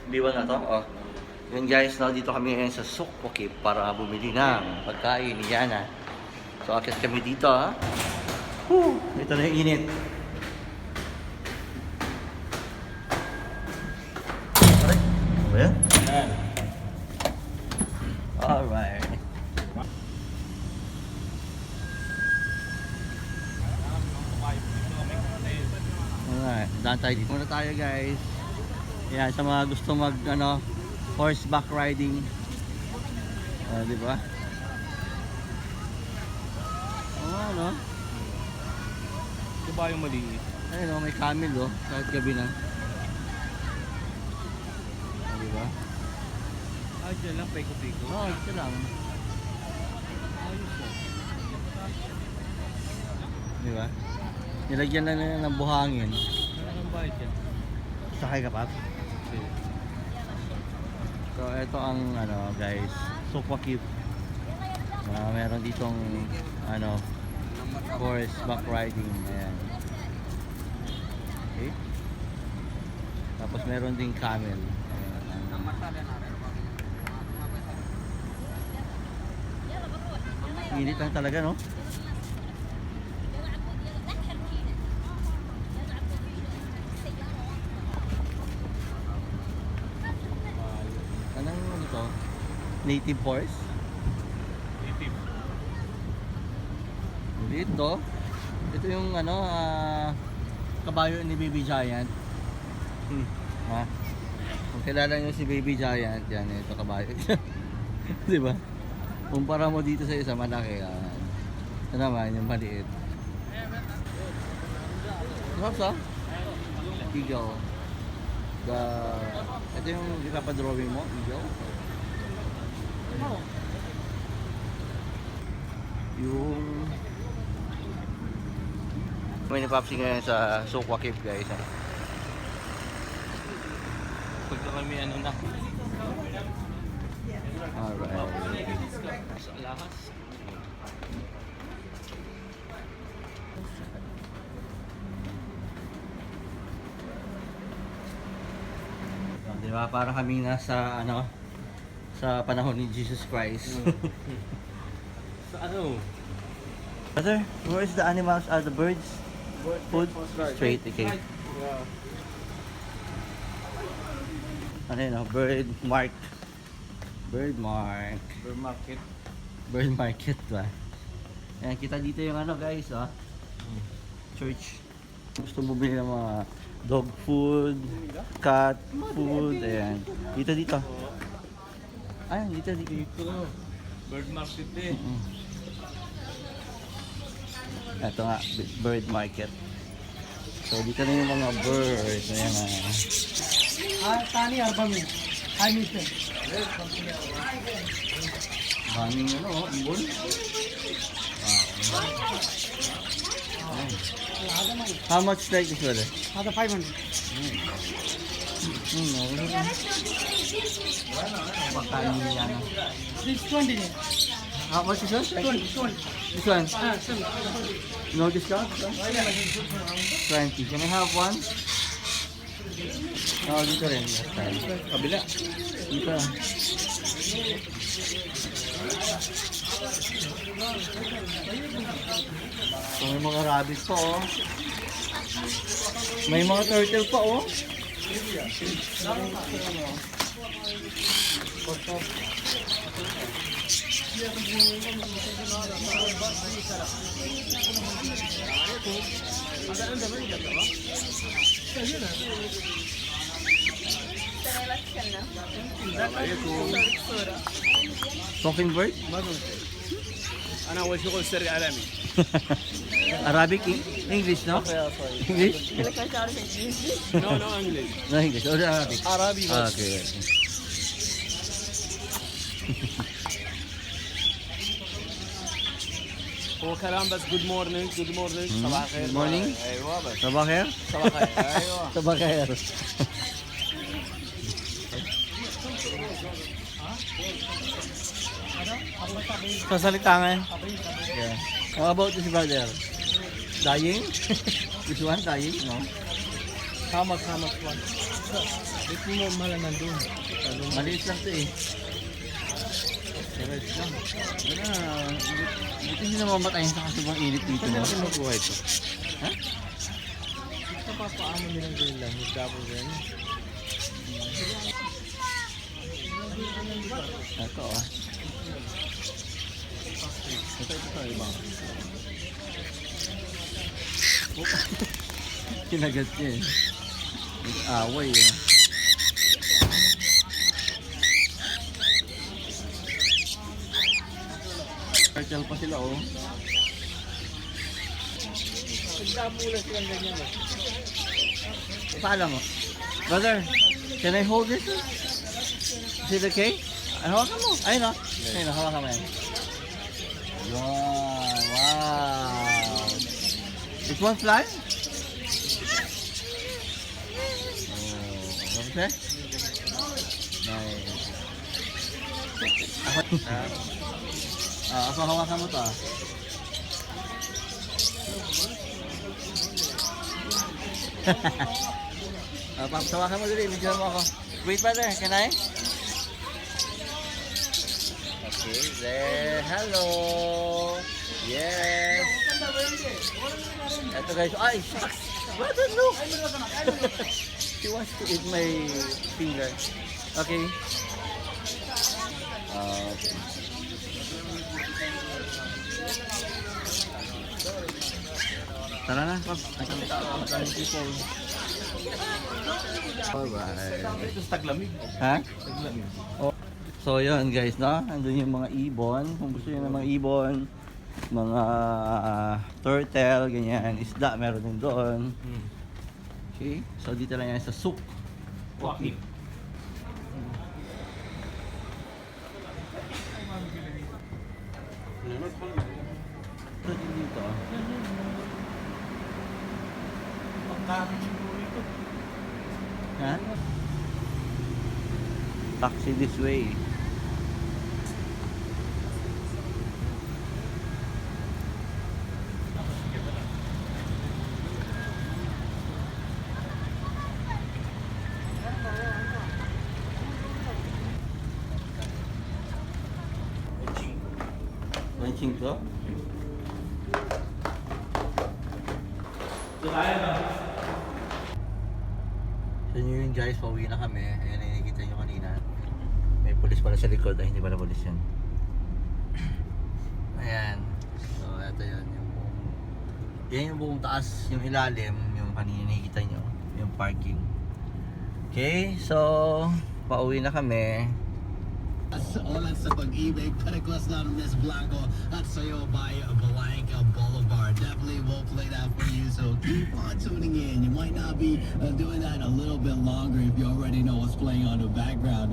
B1 na to. Oh. Yun guys, no, dito kami ngayon sa Sukpokip para bumili ng pagkain ni Yana. So akit kami dito ha. Ito na yung init. Aray, ano ba yan? Alright. Alright, daan tayo dito. Muna tayo guys. Yan, sa mga gusto mag horseback riding. Di ba? Ano? Ito ba yung maliit? Ayun may camel kahit gabi na. Di ba? Dyan lang, peko-peko. Ito lang. Ayos na. Di ba? Nilagyan na nila ng buhangin. Anong bayad yan? Sakay ka pa? Okay. So ito ang guys, Sukpokip. Meron ditong horseback riding. Ayan. Okay. Tapos meron ding camel. Ayan. Init lang talaga, no? Anong ito? Native horse? Native. Dito. Ito yung kabayo ni Baby Giant. Ha? Kung kilala nyo si Baby Giant, yan, ito kabayo. Di ba? Kumpara mo dito sa isa, malaki. Ito naman, yung maliit. Sarap. Eagle. Ito yung ipapadrawing mo, eagle. Yung may napapsi ngayon sa Sukpokip guys. Pagka kami na. Alright. Sa alahas. Diba? Para kami nasa sa panahon ni Jesus Christ. Sa ano? Brother, where is the animals? Are the birds? Food? Straight, okay. Yeah. Ano yun? Bird mark. Bird mark. Bird market. Bird market ba? Ayan, kita dito yung guys, church. Gusto mo bumili ng mga dog food, cat food, ayan. Dito. Ayan, dito. Dito. Bird market eh. Ito nga, bird market. So, dito na yung mga birds. Ayan Tani arbami. Hi, mister. Daming ibon. Wow. How much like this brother? Ada 500. Pagkain yan. This 20. How much is this? 20. This one? 20. No discount? 20. Can I have one? Dito rin. Kabila. Dito. So, may mga rabbit pa May mga turtle pa Talking bird? أنا أول شغل سري عالمي. Arabic, English, no? English? No English. No English, or Arabic? عربي بس. Okay. هو كلام بس good morning صباح الخير. Good morning. أيوة بس. صباح خير. صباح الخير. أيوة. صباح خير. Sasalita nga. Yeah. How about this brother? Dying? This one dying? No? How much one? Ba't mo malaman doon? Maliit lang to eh. Maliit lang. Buti hindi na mamatayin sa kasubang init dito. Saan natin makuha ito? Ha? Ito papaano nilang ganyan lang. Tapos yan. Ito ah. Ito iba. Kinagat niya eh. Nag-away eh. Turtle pa sila oh. Nagdapula silang ganyan eh. Paalam mo. Brother, can I hold this? Is it okay? Ay, hawakan mo. Ayun o. Ayun o, hawakan mo yan. Yun. Wow. This one fly? Oh, okay? Nice. Ako hawakan mo to ah. Papasawakan mo dali, video mo ako. Wait brother, can I? Okay, there. Hello. Yes. Ito guys. Ay, shucks. Brother, look. She wants to eat my finger. Okay. Okay. Tara na, Pap. Nakita ako ang daming people. Alright. Ito sa taglamig. Ha? Taglamig. Oh. So yun guys, no? Andun yung mga ibon. Kung gusto nyo ng mga ibon, mga turtle, ganyan, isda, meron din doon. Okay? So dito lang yan sa souk. Walking. Ito din dito. Pagkain siguro ito. Ha? Taxi this way. Ranching to? So yun guys, pauwi na kami. Ayan, nakikita nyo kanina. May pulis pala sa likod. Ay, hindi pala pulis yun. Ayan. So, ito yun. Yan yung buong taas, yung ilalim, yung kanina nakikita nyo. Yung parking. Okay, so, pauwi na kami. Ulan sa pag-ibig, Pelikwas na Miss Blanco at sa'yo by Blanca Boulevard. Definitely will play that for you, so keep on tuning in. You might not be doing that a little bit longer if you already know what's playing on the background.